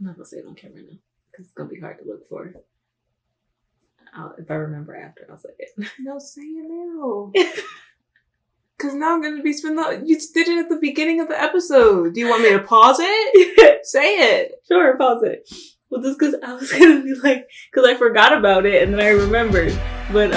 not going to say it on camera now because it's going to be hard to look for. If I remember after, I'll say it. No, say it now. Because now I'm going to be spending... You did it at the beginning of the episode. Do you want me to pause it? Say it. Sure, pause it. Well, just because I was going to be like... Because I forgot about it and then I remembered. But,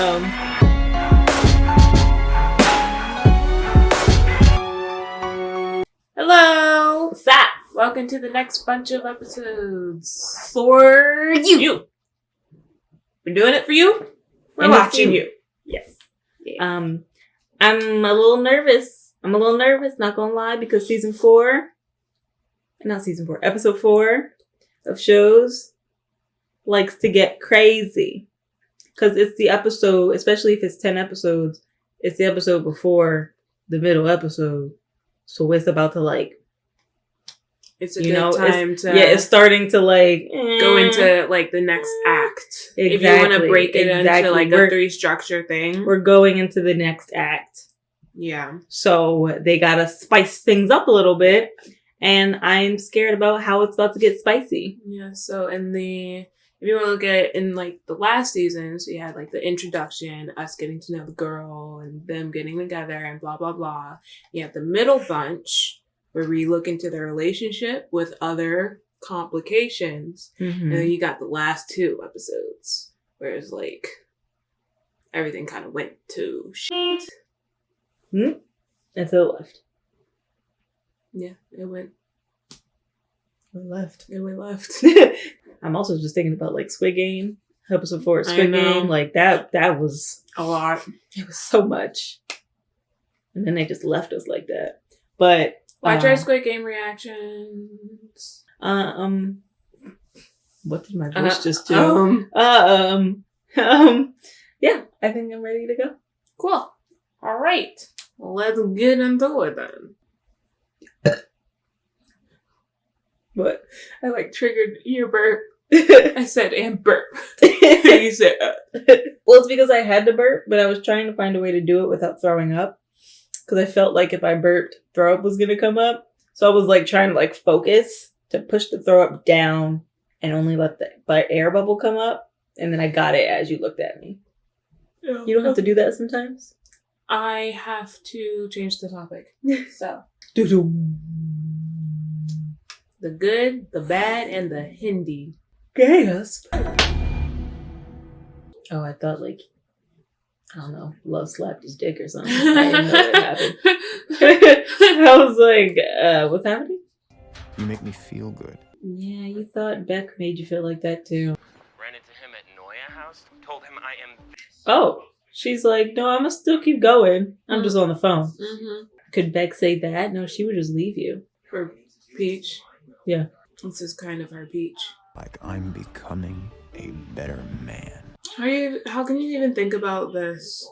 Hello. What's that? Welcome to the next bunch of episodes. For you. We're doing it for you. We're And watching you. Yes. Yeah. I'm a little nervous. Not gonna lie, because episode 4 of shows likes to get crazy. Because it's the episode, especially if it's 10 episodes, it's the episode before the middle episode. So it's about to It's a good time to... Yeah, it's starting to go into the next act. Exactly, if you want to break it into a 3-structure thing. We're going into the next act. Yeah. So they gotta spice things up a little bit. And I'm scared about how it's about to get spicy. Yeah, so if you want to look at it in the last seasons, we had the introduction, us getting to know the girl and them getting together and blah, blah, blah. You have the middle bunch where we look into their relationship with other complications. Mm-hmm. And then you got the last 2 episodes where it's everything kind of went to shit. Mm-hmm. Until it left. Yeah, it went. It left. It went left. I'm also just thinking about Squid Game. Episode 4 of Squid Game. That was a lot. It was so much. And then they just left us like that. But watch our Squid Game reactions. What did my voice just do? Yeah, I think I'm ready to go. Cool. All right. Well, let's get into it then. What? I triggered your burp. I said, and burp. You said, Well, it's because I had to burp, but I was trying to find a way to do it without throwing up. Because I felt like if I burped, throw up was going to come up. So I was trying to focus to push the throw up down and only let the air bubble come up. And then I got it as you looked at me. Oh, you don't have to do that sometimes? I have to change the topic. So. The good, the bad, and the Hendy. Gasp. Oh, I thought I don't know, love slapped his dick or something. I didn't know what happened. I was what's happening? You make me feel good. Yeah, you thought Beck made you feel like that too. Ran into him at Noya House, told him I am this. Oh, she's no, I'm gonna still keep going. I'm just on the phone. Mm-hmm. Could Beck say that? No, she would just leave you. For Peach. Yeah. This is kind of her Peach. I'm becoming a better man. How can you even think about this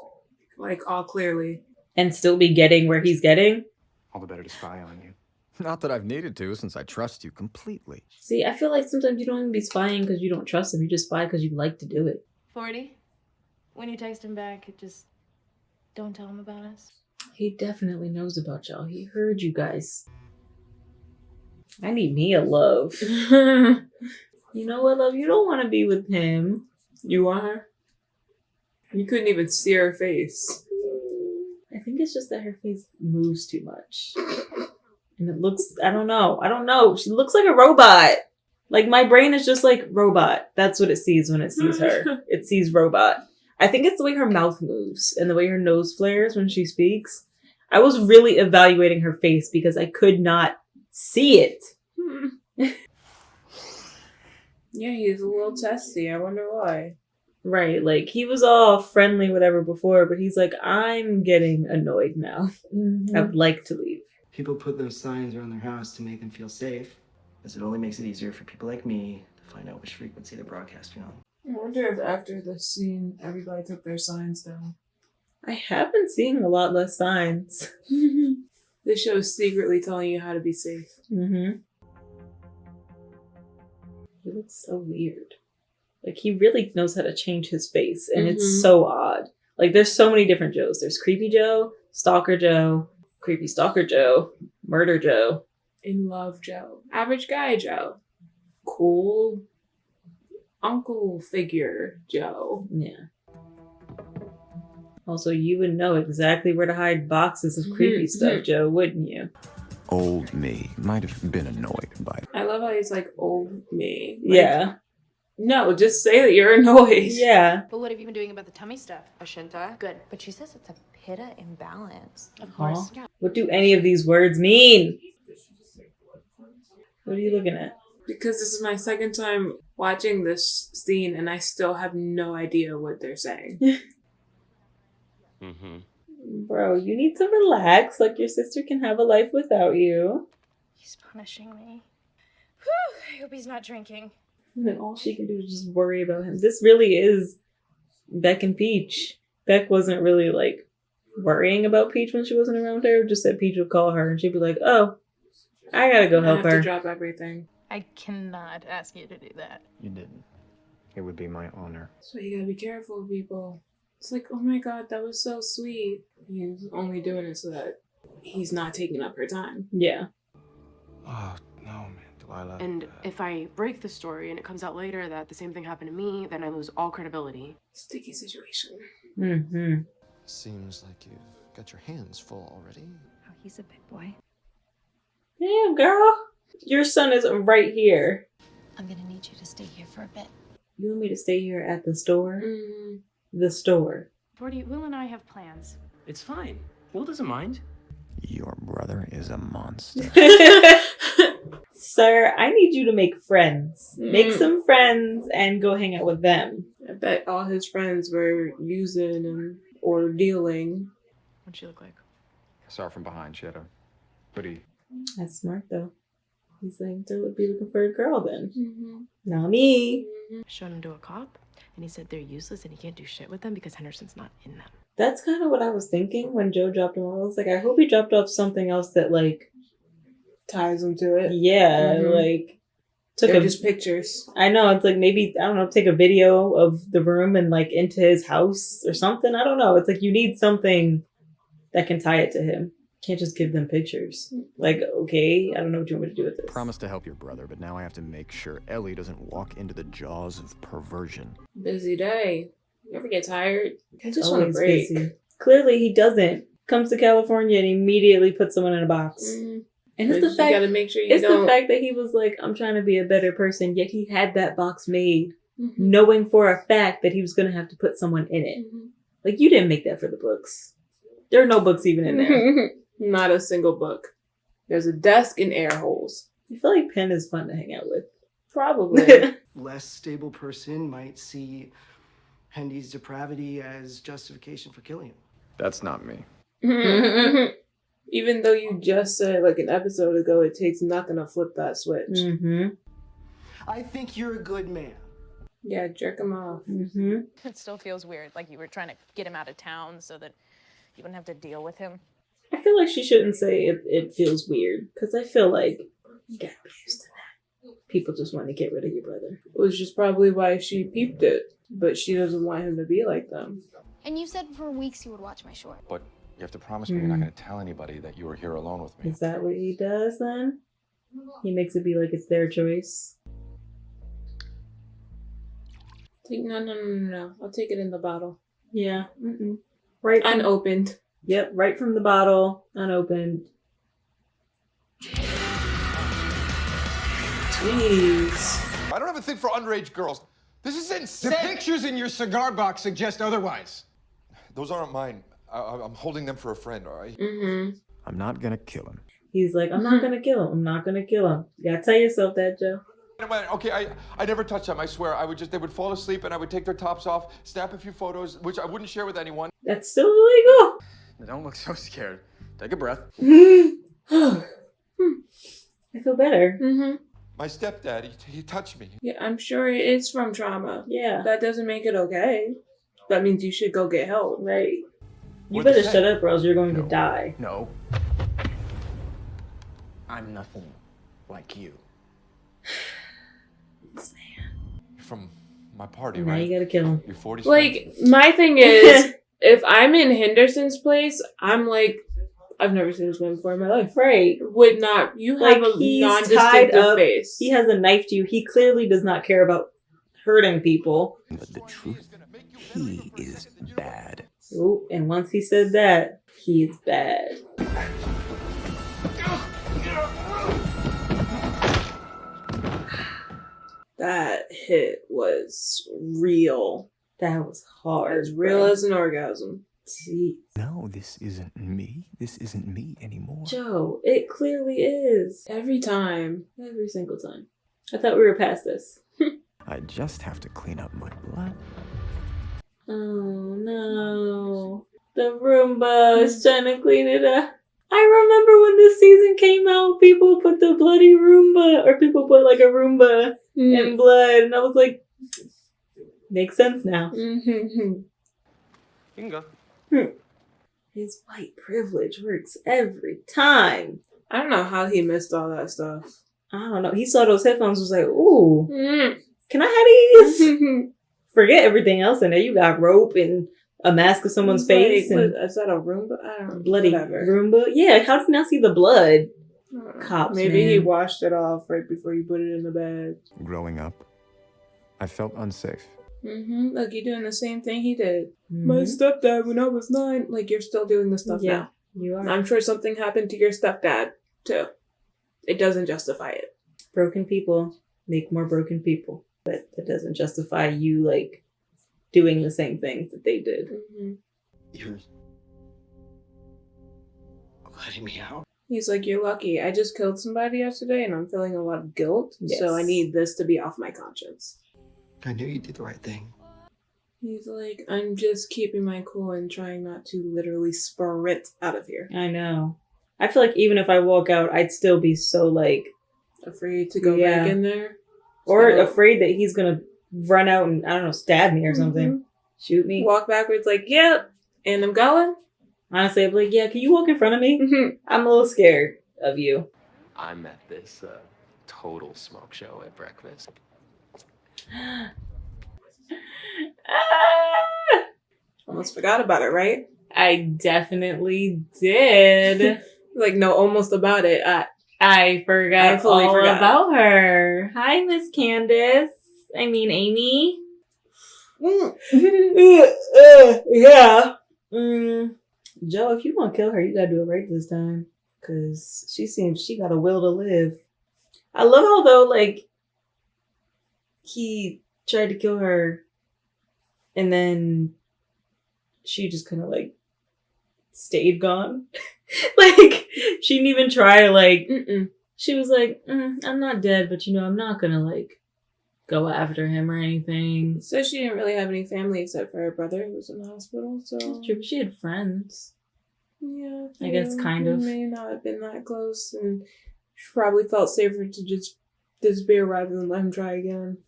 all clearly? And still be getting where he's getting? All the better to spy on you. Not that I've needed to, since I trust you completely. See, I feel sometimes you don't even be spying because you don't trust him. You just spy because you like to do it. 40, when you text him back, just don't tell him about us. He definitely knows about y'all. He heard you guys. I need me a love. You know what, love? You don't want to be with him. You want her? You couldn't even see her face. I think it's just that her face moves too much. And it looks, I don't know. She looks like a robot. My brain is just robot. That's what it sees when it sees her. It sees robot. I think it's the way her mouth moves and the way her nose flares when she speaks. I was really evaluating her face because I could not see it. Yeah, he's a little testy. I wonder why. Right, he was all friendly, whatever, before, but he's I'm getting annoyed now. Mm-hmm. I would like to leave. People put those signs around their house to make them feel safe, as it only makes it easier for people like me to find out which frequency they're broadcasting on. I wonder if after the scene, everybody took their signs down. I have been seeing a lot less signs. This show is secretly telling you how to be safe. Mm-hmm. He looks so weird. He really knows how to change his face, and it's so odd. There's so many different Joes. There's Creepy Joe, Stalker Joe, Creepy Stalker Joe, Murder Joe. In Love Joe. Average Guy Joe. cool uncle figure, Joe. Yeah. Also, you would know exactly where to hide boxes of creepy stuff, Joe, wouldn't you? Old me might have been annoyed by it. I love how he's like, old me. Like, Yeah. No, just say that you're annoyed. Yeah. But what have you been doing about the tummy stuff? Ashinta. Good. But she says it's a pitta imbalance. Of course. Huh? What do any of these words mean? What are you looking at? Because this is my second time watching this scene and I still have no idea what they're saying. Bro, you need to relax. Like, your sister can have a life without you. He's punishing me. Whew, I hope he's not drinking. And then all she can do is just worry about him. This really is Beck and Peach. Beck wasn't really, like, worrying about Peach when she wasn't around her. Just that Peach would call her and she'd be like, oh, I gotta go I help have her. to drop everything. I cannot ask you to do that. You didn't. It would be my honor. So you gotta be careful, people. It's like, oh my god, that was so sweet. He's only doing it so that he's not taking up her time. Yeah. Oh, no, man. Delilah. And if I break the story and it comes out later that the same thing happened to me, then I lose all credibility. Sticky situation. Mm-hmm. Seems like you've got your hands full already. Oh, he's a big boy. Damn, girl. Your son is right here. I'm gonna need you to stay here for a bit. You want me to stay here at the store? Mm. The store. Brody, Will and I have plans. It's fine. Will doesn't mind. Your brother is a monster. Sir, I need you to make friends. Make Mm. some friends and go hang out with them. I bet all his friends were using and or dealing. What'd she look like? I saw her from behind. She had a hoodie. That's smart, though. He's like, they would be looking for a girl then. Mm-hmm. Not me. I showed him to a cop, and he said they're useless and he can't do shit with them because Henderson's not in them. That's kind of what I was thinking when Joe dropped him off. I was like, I hope he dropped off something else that, like, Ties him to it. yeah, Mhm. like, took They're a just pictures. I know, it's like maybe, I don't know, take a video of the room and like into his house or something. I don't know. It's like you need something that can tie it to him. Can't just give them pictures. Like, okay, I don't know what you want me to do with this. Promised to help your brother, but now I have to make sure Ellie doesn't walk into the jaws of perversion. Busy day. You ever get tired? I just want a Always break. busy. Clearly he doesn't. Comes to California and immediately puts someone in a box. Mm. And it's But the fact you gotta make sure you it's don't. the fact that he was like, I'm trying to be a better person, yet he had that box made, Mhm. knowing for a fact that he was gonna have to put someone in it. Mhm. Like, you didn't make that for the books. There are no books even in there. Not a single book. There's a desk and air holes. I feel like Penn is fun to hang out with. Probably. Less stable person might see Hendy's depravity as justification for killing him. That's not me. Even though you just said like an episode ago, it takes nothing to flip that switch. Mm-hmm. I think you're a good man. Yeah, jerk him off. Mm-hmm. It still feels weird, like you were trying to get him out of town so that you wouldn't have to deal with him. I feel like she shouldn't say it feels weird, because I feel like you gotta be used to that. People just want to get rid of your brother. Which is probably why she peeped it. But she doesn't want him to be like them. And you said for weeks you would watch my short. But you have to promise me you're not going to tell anybody that you were here alone with me. Is that what he does then? He makes it be like it's their choice. No. I'll take it in the bottle. Yeah. Mm-mm. Right. From, Unopened. Yep. Right from the bottle, unopened. Jeez. I don't have a thing for underage girls. This is insane. The pictures in your cigar box suggest otherwise. Those aren't mine. I'm holding them for a friend, all right? Mm-hmm. I'm not gonna kill him. He's like, I'm not gonna kill him. I'm not gonna kill him. You gotta tell yourself that, Joe. Okay, I never touched them, I swear. They would fall asleep and I would take their tops off, snap a few photos, which I wouldn't share with anyone. That's still illegal. Don't look so scared. Take a breath. I feel better. Mm-hmm. My stepdad, he touched me. Yeah, I'm sure it is from trauma. Yeah. That doesn't make it okay. That means you should go get help. Right. You What'd better you say? shut up or else you're going to die. No. I'm nothing like you. This man. You're from my party, Now right? you gotta kill him. You're 40. Like, my thing is, if I'm in Henderson's place, I'm like, I've never seen this man before in my life. Right. Would not. You have Like, a he's tied non-distinctive up. face. He has a knife to you. He clearly does not care about hurting people. But the truth, he is bad. Ooh, and once he said that, he's bad. That hit was real. That was hard. As real as an orgasm. Jeez. No, this isn't me. This isn't me anymore. Joe, it clearly is. Every time. Every single time. I thought we were past this. I just have to clean up my blood. Oh no. The Roomba is trying to clean it up. I remember when this season came out, people put the bloody Roomba, or people put like a Roomba in blood, and I was like, makes sense now. You can go. His white privilege works every time. I don't know how he missed all that stuff. I don't know. He saw those headphones, was like, ooh, can I have these? Forget everything else in there. You got rope and a mask of someone's face. And is that a Roomba? I don't know. Bloody Whatever. Roomba? Yeah, how did you not see the blood? Cops, Maybe man. he washed it off right before you put it in the bag. Growing up, I felt unsafe. Look, you're doing the same thing he did. My stepdad, when I was 9, like, you're still doing this stuff now. You are. I'm sure something happened to your stepdad, too. It doesn't justify it. Broken people make more broken people. But that doesn't justify you, like, doing the same things that they did. You're letting me out? He's like, you're lucky. I just killed somebody yesterday and I'm feeling a lot of guilt. Yes. So I need this to be off my conscience. I knew you did the right thing. He's like, I'm just keeping my cool and trying not to literally sprint out of here. I know. I feel like even if I walk out, I'd still be so, like... Afraid to go back in there? Or afraid that he's gonna run out and, I don't know, stab me or something. Shoot me. Walk backwards like, yep, and I'm going. Honestly, I'd be like, yeah, can you walk in front of me? I'm a little scared of you. I'm at this total smoke show at breakfast. Almost forgot about it, right? I definitely did. Like, no, almost about it. I forgot all about her. Hi, Miss Candace. I mean, Amy. Yeah. Joe, if you want to kill her, you gotta do it right this time. Because she seems she got a will to live. I love how, though, like, he tried to kill her and then she just kind of, like, stayed gone. Like, she didn't even try to, like, she was like, I'm not dead, but, you know, I'm not gonna, like, go after him or anything. So she didn't really have any family except for her brother who was in the hospital, so... That's true, but she had friends. Yeah. I guess, kind of. May not have been that close, and she probably felt safer to just disappear rather than let him try again.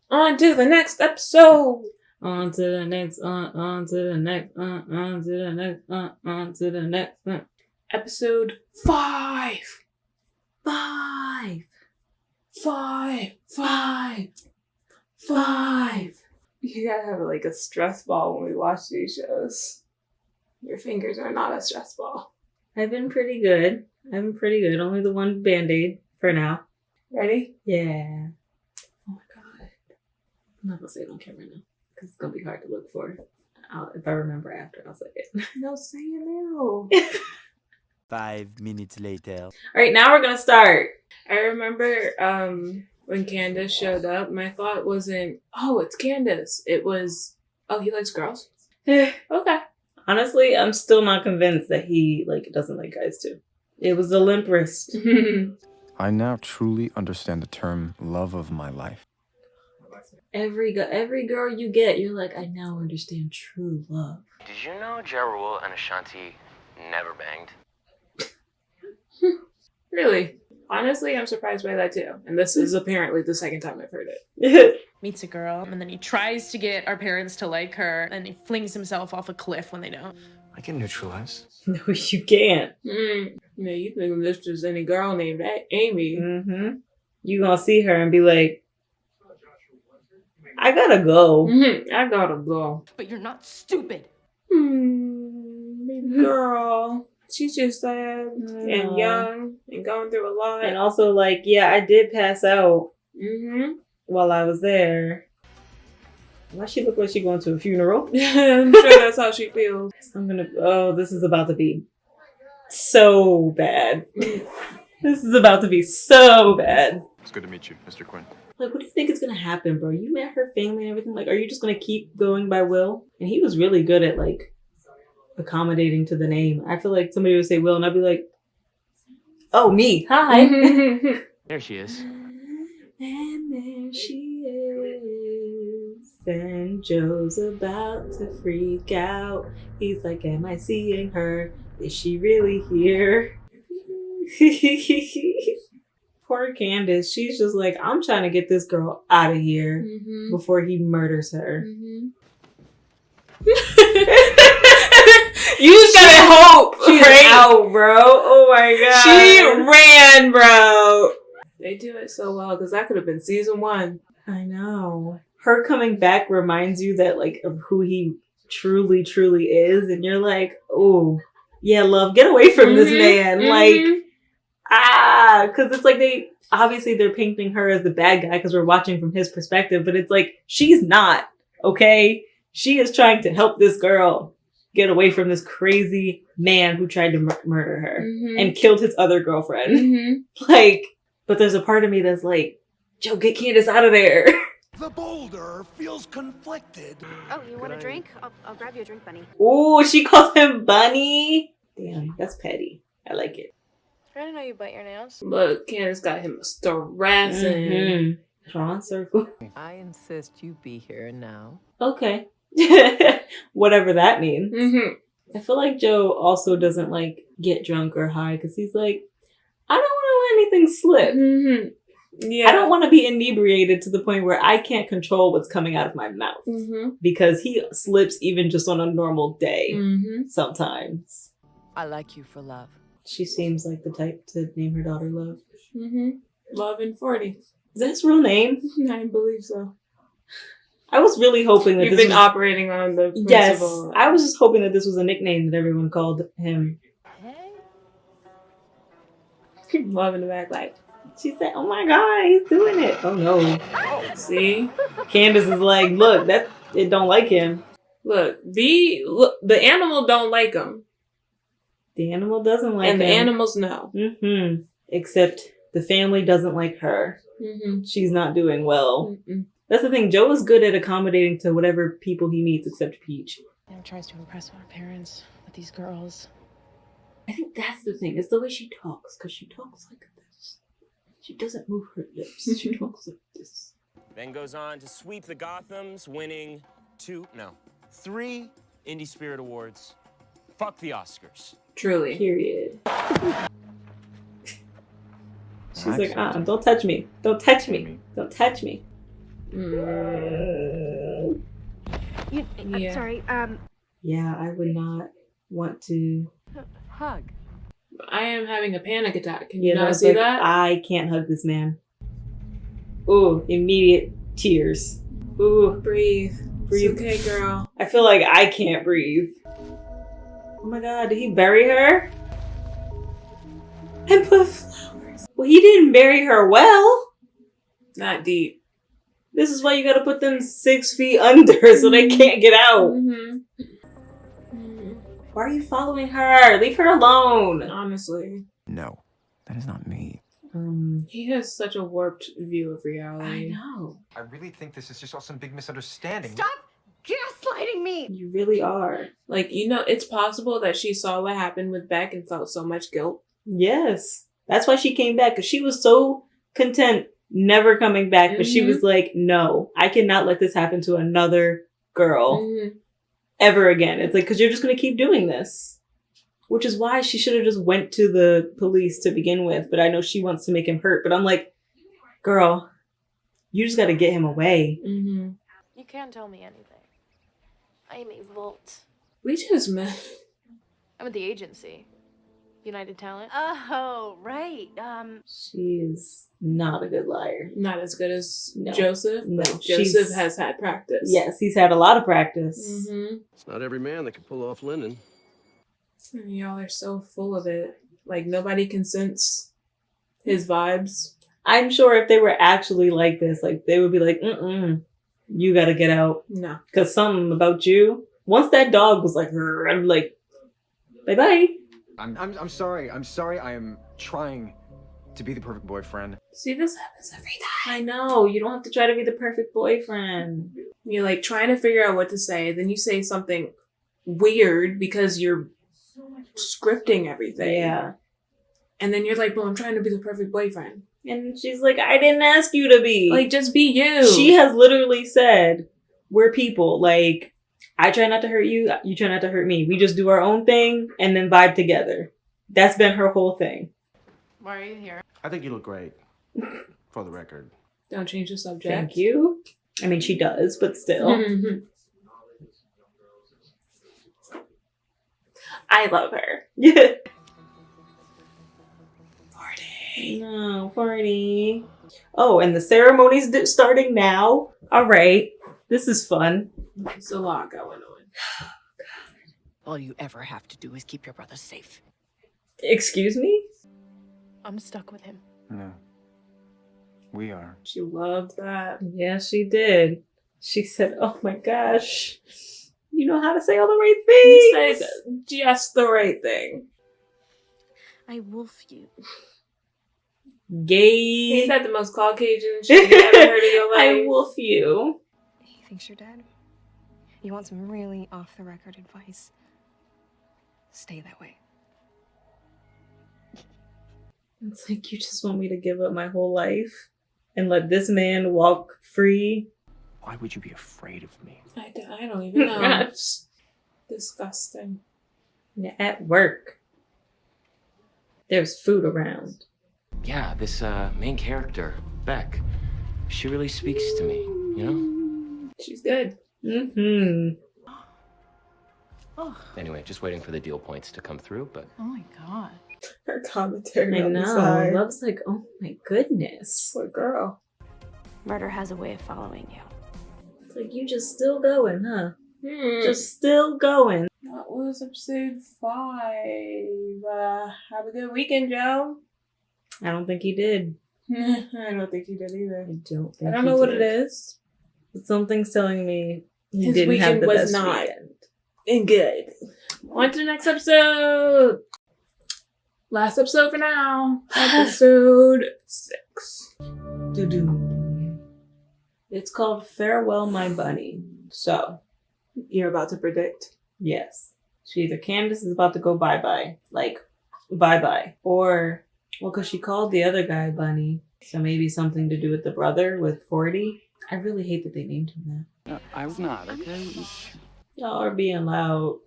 On to the next episode! On to the next, on to the next, on to the next, on to the next. Episode 5! 5! 5! 5! 5! You gotta have like a stress ball when we watch these shows. Your fingers are not a stress ball. I've been pretty good. Only the one Band-Aid for now. Ready? Yeah. Oh my god. I'm not gonna say it on camera now. Because it's gonna be hard to look for. If I remember after, I'll say it. No, say it now. 5 minutes later. Alright, now we're gonna start. I remember when Candace showed up, my thought wasn't, oh, it's Candace. It was, oh, he likes girls? Okay. Honestly, I'm still not convinced that he doesn't like guys too. It was the limp wrist. I now truly understand the term love of my life. Every girl you get, you're like, I now understand true love. Did you know Ja Rule and Ashanti never banged? Really? Honestly, I'm surprised by that too. And this is apparently the second time I've heard it. Meets a girl, and then he tries to get our parents to like her, and he flings himself off a cliff when they don't. I can neutralize. No, you can't. Yeah, you think this is any girl named Amy. Mm-hmm. You gonna see her and be like, I gotta go. I gotta go. But you're not stupid. Baby girl. She's just sad and young and going through a lot. And also, like, yeah, I did pass out Mm-hmm. while I was there. Why she look like she going to a funeral? I'm sure that's how she feels. Oh, this is about to be so bad. This is about to be so bad. It's good to meet you, Mr. Quinn. Like, what do you think is gonna happen, bro? You met her family and everything. Like, are you just gonna keep going by Will? And he was really good at, like, accommodating to the name. I feel like somebody would say Will and I'd be like, oh, me. Hi. There she is. And there she is. And Joe's about to freak out. He's like, am I seeing her? Is she really here? Poor Candace. She's just like, I'm trying to get this girl out of here before he murders her. You just gotta hope. She's out, bro. Oh my god. She ran, bro. They do it so well because that could have been season 1. I know. Her coming back reminds you that, like, of who he truly, truly is. And you're like, oh, yeah, love, get away from this man. Like, because it's like they're painting her as the bad guy because we're watching from his perspective. But it's like, she's not, okay? She is trying to help this girl get away from this crazy man who tried to murder her and killed his other girlfriend. Like, but there's a part of me that's like, Joe, get Candace out of there. The boulder feels conflicted. Oh, you want a drink? I'll grab you a drink, Bunny. Ooh, she calls him Bunny. Damn, that's petty. I like it. I didn't know you bite your nails. Look, Candace got him stressing. Drawn circle. I insist you be here now. Okay. Whatever that means. I feel like Joe also doesn't like get drunk or high because he's like, I don't want to let anything slip. Yeah. I don't want to be inebriated to the point where I can't control what's coming out of my mouth because he slips even just on a normal day sometimes. I like you for love. She seems like the type to name her daughter Love. Love and 40. Is that his real name? I believe so. I was really hoping that You've this been was... operating on the principle. Yes, I was just hoping that this was a nickname that everyone called him. Love in the back, like. She said, oh my god, he's doing it. Oh no. See? Candace is like, look, it don't like him. Look, the animal don't like him. The animal doesn't like him. And the animals know. Except the family doesn't like her. She's not doing well. That's the thing. Joe is good at accommodating to whatever people he meets except Peach. And tries to impress our parents with these girls. I think that's the thing. It's the way she talks. Because she talks like this. She doesn't move her lips. She talks like this. Then goes on to sweep the Gothams, winning 3 Indie Spirit Awards. Fuck the Oscars. Truly. Period. She's like, don't touch me. Don't touch me. Don't touch me. I'm sorry. Yeah, I would not want to hug. I am having a panic attack. Can you not see that? I can't hug this man. Ooh, immediate tears. Ooh, breathe. It's okay, girl. I feel like I can't breathe. Oh my god, did he bury her? And put flowers. Well, he didn't bury her well. Not deep. This is why you gotta put them 6 feet under so they can't get out. Why are you following her? Leave her alone. Honestly. No, that is not me. He has such a warped view of reality. I know. I really think this is just all some big misunderstanding. Stop gaslighting me! You really are. Like, it's possible that she saw what happened with Beck and felt so much guilt. Yes. That's why she came back, because she was so content never coming back, but she was like, no, I cannot let this happen to another girl ever again. It's like, because you're just going to keep doing this. Which is why she should have just went to the police to begin with. But I know she wants to make him hurt. But I'm like, girl, you just got to get him away. You can't tell me anything. I am a Volt. We just met. I'm at the agency. United Talent. Oh, right. She is not a good liar. Not as good as Joseph. No, but Joseph has had practice. Yes, he's had a lot of practice. It's not every man that can pull off linen. And y'all are so full of it. Like, nobody can sense his vibes. I'm sure if they were actually like this, like, they would be like, you gotta get out. No. Because something about you. Once that dog was like, I'm like, bye-bye. I'm sorry. I'm sorry. I am trying to be the perfect boyfriend. See, this happens every time. I know. You don't have to try to be the perfect boyfriend. You're like trying to figure out what to say. Then you say something weird because you're scripting everything. Yeah. And then you're like, well, I'm trying to be the perfect boyfriend. And she's like, I didn't ask you to be. Like, just be you. She has literally said, we're people. Like, I try not to hurt you. You try not to hurt me. We just do our own thing and then vibe together. That's been her whole thing. Why are you here? I think you look great. For the record. Don't change the subject. Thank you. I mean, she does, but still. I love her. Yeah. 40. No, 40. Oh, and the ceremony's starting now. All right. This is fun. It's a lot going on. All you ever have to do is keep your brother safe. Excuse me? I'm stuck with him. No. We are. She loved that. Yeah, she did. She said, oh my gosh. You know how to say all the right things. You said just the right thing. I wolf you. Gay. Ain't that the most Caucasian shit you ever heard in your life? I wolf you. He thinks you're dead. You want some really off-the-record advice? Stay that way. It's like, you just want me to give up my whole life and let this man walk free? Why would you be afraid of me? I don't even know. It's disgusting. Yeah, at work. There's food around. Yeah, this main character, Beck, she really speaks to me, you know? She's good. Mm-hmm. Oh. Anyway, just waiting for the deal points to come through, but... Oh my god. Her commentary I on the know. side. Love's like, oh my goodness. Poor girl. Murder has a way of following you. It's like, you just still going, huh? Just still going. That was episode 5. Have a good weekend, Joe. I don't think he did. I don't think he did either. I don't know what it is. But something's telling me he His didn't have weekend the was best not weekend. and good. On to the next episode. Last episode for now. Episode 6. Doo-doo. It's called Farewell My Bunny. So, you're about to predict. Yes. So either Candace is about to go bye-bye. Like, bye-bye. Or, well, because she called the other guy Bunny. So maybe something to do with the brother with 40. I really hate that they named him that. I was not, okay? Y'all are being loud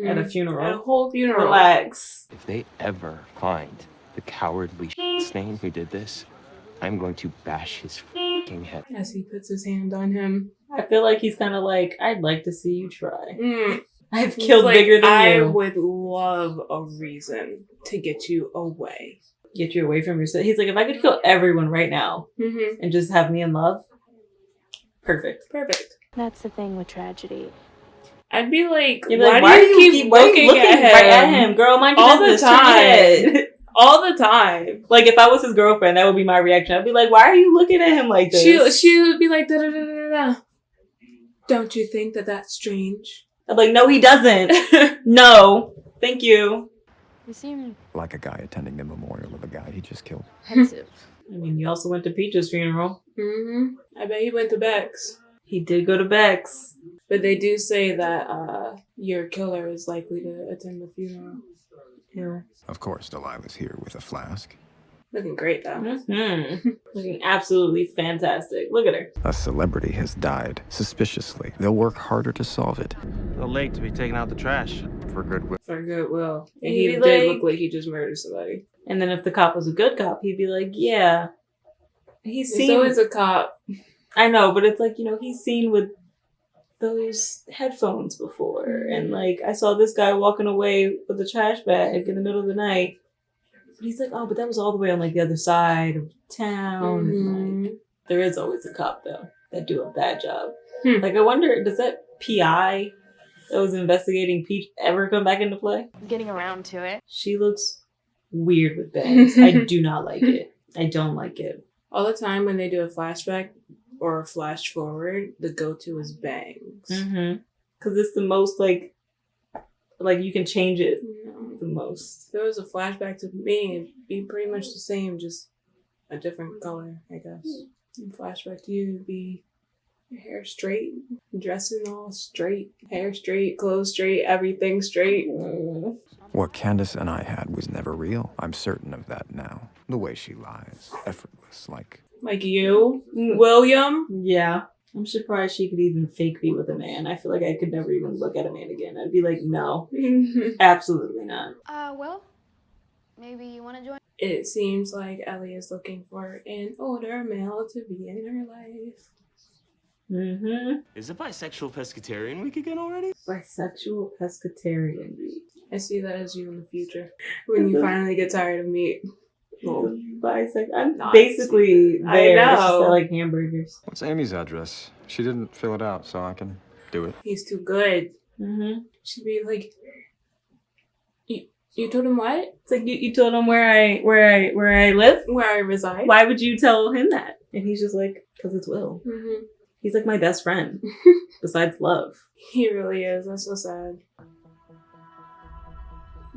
at a funeral. At a whole funeral. Relax. If they ever find the cowardly stain who did this, I'm going to bash his fucking head. As he puts his hand on him. I feel like he's kind of like, I'd like to see you try. Mm. I've killed like, bigger than I you. would love a reason to get you away. Get you away from yourself. He's like, if I could kill everyone right now and just have me in love, perfect. Perfect. That's the thing with tragedy. I'd be like, You'd be why like, do you keep looking at him? right at him? Girl, mind your all the business. Turn your time. head. All the time. Like, if I was his girlfriend, that would be my reaction. I'd be like, why are you looking at him like this? She would be like, da da da da da. Don't you think that that's strange? I'm like, no, he doesn't. No. Thank you. You seem Like a guy attending the memorial of a guy he just killed. pensive. I mean, you also went to Peach's funeral. I bet he went to Beck's. He did go to Beck's. But they do say that your killer is likely to attend the funeral. Yeah. Of course, Delilah's here with a flask. Looking great, though. Looking absolutely fantastic. Look at her. A celebrity has died suspiciously. They'll work harder to solve it. A little late to be taking out the trash. For goodwill. For goodwill. And He'd he be did like- look like he just murdered somebody. And then if the cop was a good cop, he'd be like, yeah. He's There's seen... always a cop. I know, but it's like, you know, he's seen with those headphones before. And like, I saw this guy walking away with a trash bag in the middle of the night. But he's like, oh, but that was all the way on like the other side of town. And like, there is always a cop though that do a bad job. Like, I wonder, does that PI that was investigating Peach ever come back into play? Getting around to it. She looks weird with bangs. I do not like it. I don't like it. All the time when they do a flashback or a flash forward, the go-to is bangs. Mm-hmm. Because it's the most like you can change it the most. If there was a flashback to me, it'd be pretty much the same, just a different color, I guess. And flashback to you would be your hair straight, dressing all straight, hair straight, clothes straight, everything straight. What Candace and I had was never real. I'm certain of that now. The way she lies, effortless, like you, William. Yeah. I'm surprised she could even fake be with a man. I feel like I could never even look at a man again. I'd be like, no, absolutely not. Well, maybe you want to join? It seems like Ellie is looking for an older male to be in her life. Mm-hmm. Is it bisexual pescatarian week again already? Bisexual pescatarian week. I see that as you in the future. When you finally get tired of meat. Well, I'm basically there. I know. It's just I like hamburgers. What's Amy's address? She didn't fill it out, so I can do it. He's too good. Mm-hmm. She'd be like, you told him what? It's like you told him where I live, where I reside. Why would you tell him that? And he's just like, because it's Will. Mm-hmm. He's like my best friend, besides love. He really is. That's so sad.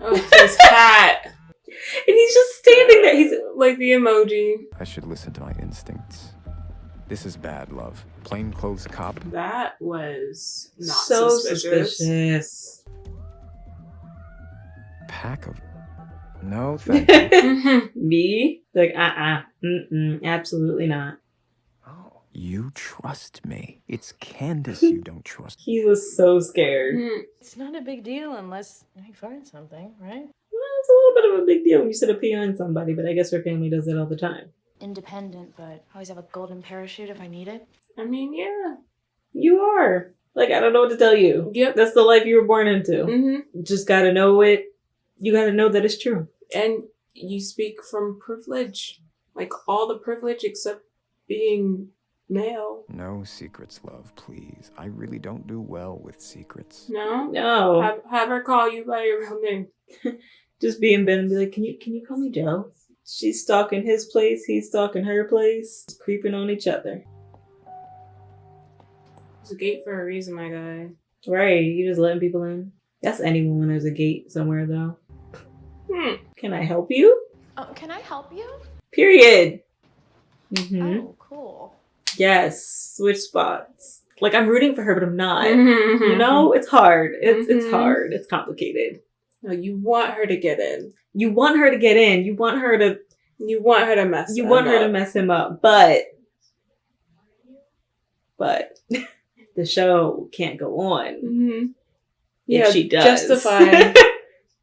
Oh, his cat. And he's just standing there. He's like the emoji. I should listen to my instincts. This is bad, love. Plainclothes cop. That was not so suspicious. Pack of... No, thank you. Me? Like, absolutely not. Oh, you trust me. It's Candace you don't trust. He was so scared. It's not a big deal unless you find something, right? It's a little bit of a big deal when you set a pee on somebody, but I guess her family does it all the time. Independent, but I always have a golden parachute if I need it. I mean, yeah. You are. Like, I don't know what to tell you. Yep. That's the life you were born into. Mm-hmm. Just gotta know it. You gotta know that it's true. And you speak from privilege. Like, all the privilege except being male. No secrets, love, please. I really don't do well with secrets. No? No. Have her call you by your real name. Just be in bed and be like, can you call me Joe? She's stalking his place, he's stalking her place, creeping on each other. There's a gate for a reason, my guy. Right, you just letting people in. That's anyone when there's a gate somewhere, though. Can I help you? Oh, can I help you? Period. Mm-hmm. Oh, cool. Yes, switch spots. Like, I'm rooting for her, but I'm not. You know, it's hard. It's hard. It's complicated. No, you want her to get in. You want her to get in. You want her to mess. You want her to mess him up, but the show can't go on. Mm-hmm. If she does. Justify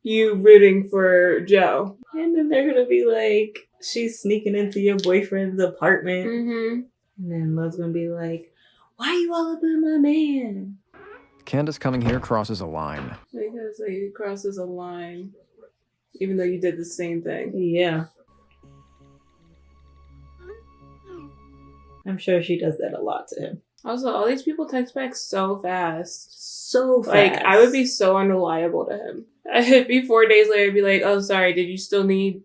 you rooting for Joe. And then they're gonna be like, she's sneaking into your boyfriend's apartment. Mm-hmm. And then Love's gonna be like, why you all up in my man? Candace coming here crosses a line. Because he crosses a line. Even though you did the same thing. Yeah. I'm sure she does that a lot to him. Also, all these people text back so fast. So fast. Like, I would be so unreliable to him. It'd be 4 days later, I'd be like, oh, sorry, did you still need...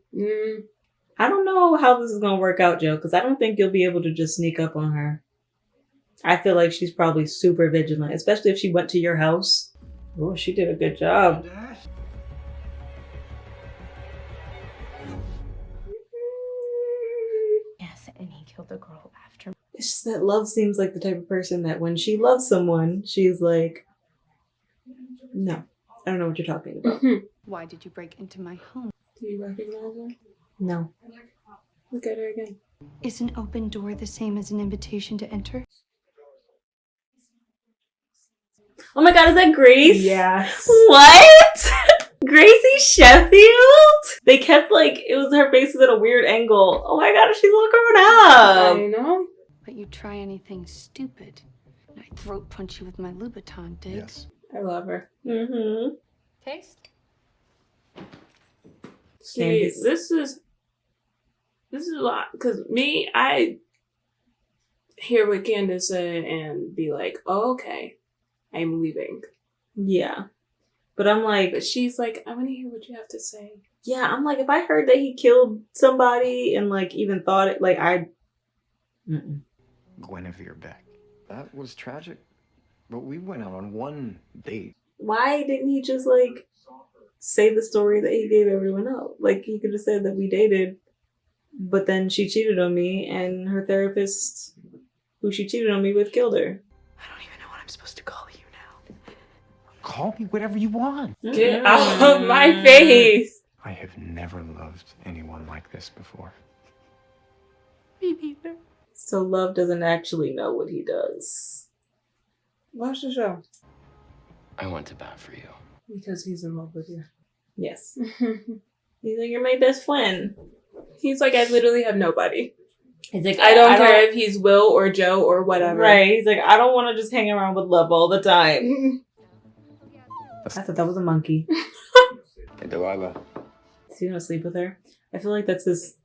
I don't know how this is going to work out, Joe, because I don't think you'll be able to just sneak up on her. I feel like she's probably super vigilant, especially if she went to your house. Oh, she did a good job. Yes, and he killed the girl after. It's just that Love seems like the type of person that when she loves someone, she's like, no, I don't know what you're talking about. Why did you break into my home? Do you recognize her? No. Look at her again. Is an open door the same as an invitation to enter? Oh my god, is that Grace? Yes. What? Gracie Sheffield? They kept it was her face was at a weird angle. Oh my god, she's all grown up. I know. But you try anything stupid, and I throat punch you with my Louboutin, Diggs. Yes. I love her. Mm-hmm. Taste? See, Candace. this is a lot. Because me, I hear what Candace said and be like, oh, okay, I'm leaving. Yeah. But I'm like... But she's like, I want to hear what you have to say. Yeah, I'm like, if I heard that he killed somebody and, like, even thought it, like, I'd... Guinevere Beck. That was tragic. But we went out on one date. Why didn't he just, like, say the story that he gave everyone else? Like, he could have said that we dated, but then she cheated on me, and her therapist, who she cheated on me with, killed her. I don't even know what I'm supposed to call you now. Call me whatever you want. Get out of my face. I have never loved anyone like this before. Me neither. So Love doesn't actually know what he does. Watch the show. I went to bat for you. Because he's in love with you. Yes. He's like, you're my best friend. He's like, I literally have nobody. He's like, I don't care if he's Will or Joe or whatever. Right. He's like, I don't want to just hang around with Love all the time. I thought that was a monkey. Hey, Delilah. Is he gonna sleep with her? I feel like that's his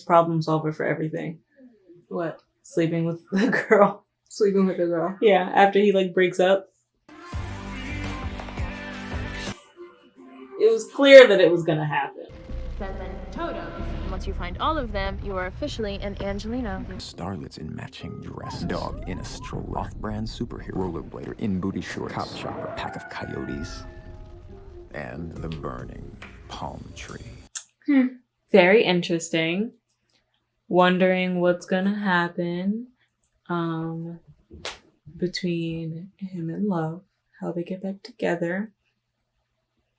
problem solver for everything. What? Sleeping with the girl. Sleeping with the girl. Yeah, after he like breaks up. It was clear that it was gonna happen. 7 totems. Once you find all of them, you are officially an Angelino. Starlets in matching dresses. Dog in a stroller. Off-brand superhero. Rollerblader in booty shorts. Cop shopper. Pack of coyotes. And the burning palm tree. Very interesting. Wondering what's gonna happen between him and Love. How they get back together.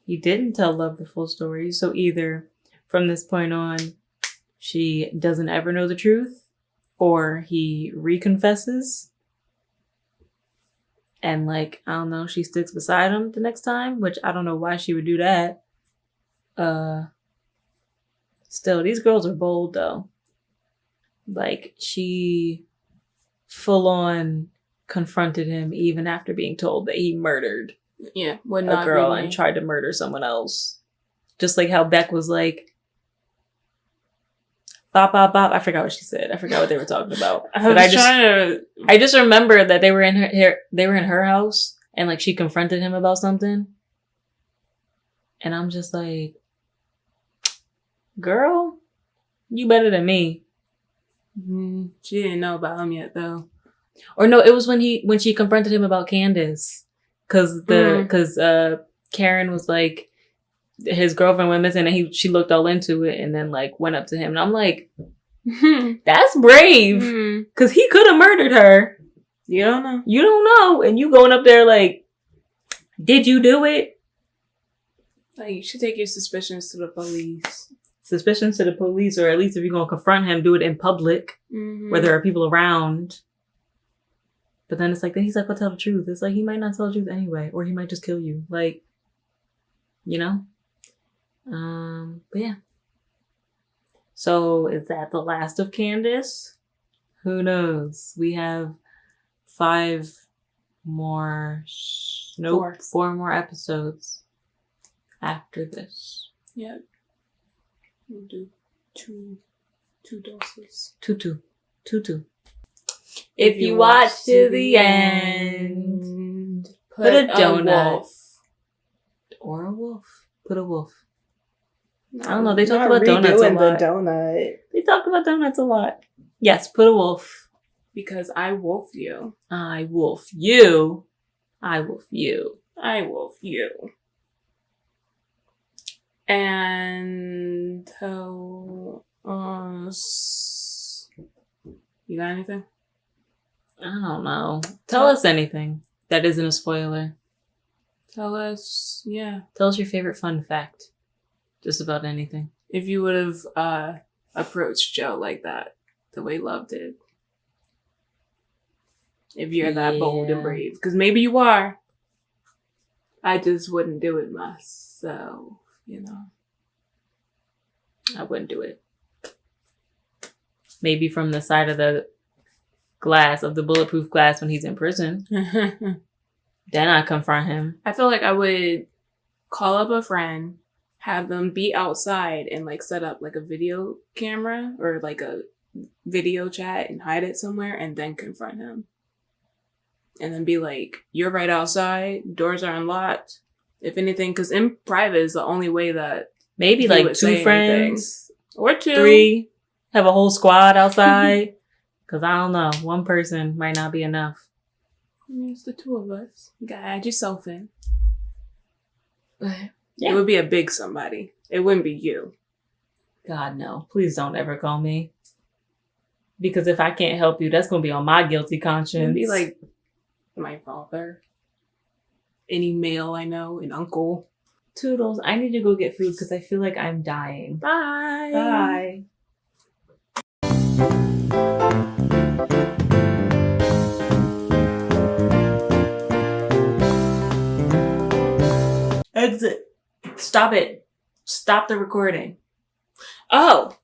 He didn't tell Love the full story, so either from this point on, she doesn't ever know the truth, or he reconfesses, and like, I don't know, she sticks beside him the next time, which I don't know why she would do that. Still, these girls are bold though. Like, she full on confronted him even after being told that he murdered a girl really. and tried to murder someone else. Just like how Beck was like, bop, bop, bop. I forgot what she said. I forgot what they were talking about. I just remember that they were in her house and like she confronted him about something. And I'm just like, girl, you better than me. She didn't know about him yet though. Or no, it was when she confronted him about Candace. Cause Karen was like, his girlfriend went missing and she looked all into it and then like went up to him. And I'm like, that's brave. Cause he could have murdered her. You don't know. You don't know. And you going up there like, did you do it? Like, you should take your suspicions to the police. Suspicions to the police, or at least if you're going to confront him, do it in public where there are people around. But then it's like, then he's like, I'll tell the truth. It's like, he might not tell the truth anyway, or he might just kill you. Like, you know? But yeah. So is that the last of Candace? Who knows? We have 4 more episodes after this. Yeah. We'll do two doses. Two. If you watch to the end, put a donut. Or a wolf. Put a wolf. I don't know. They talked about donuts a lot. They talked about donuts a lot. Yes, put a wolf. Because I wolf you. I wolf you. I wolf you. I wolf you. And tell us. You got anything? I don't know. Tell us anything that isn't a spoiler. Tell us, yeah. Tell us your favorite fun fact. Just about anything. If you would have approached Joe like that, the way Love did. If you're that bold and brave. Because maybe you are. I just wouldn't do it myself, you know. I wouldn't do it. Maybe from the side of the glass, of the bulletproof glass when he's in prison. Then I confront him. I feel like I would call up a friend, have them be outside and like set up like a video camera or like a video chat and hide it somewhere and then confront him. and then be like, you're right outside, doors are unlocked. If anything, because in private is the only way that maybe he like would 2 say friends anything. Or 2. 3, have a whole squad outside. Because I don't know, 1 person might not be enough. I mean, it's the 2 of us. You gotta add yourself in. Yeah. It would be a big somebody. It wouldn't be you. God, no. Please don't ever call me. Because if I can't help you, that's going to be on my guilty conscience. It'd be like my father. Any male I know, an uncle. Toodles, I need to go get food because I feel like I'm dying. Bye. Bye. Exit. Stop it. Stop the recording. Oh.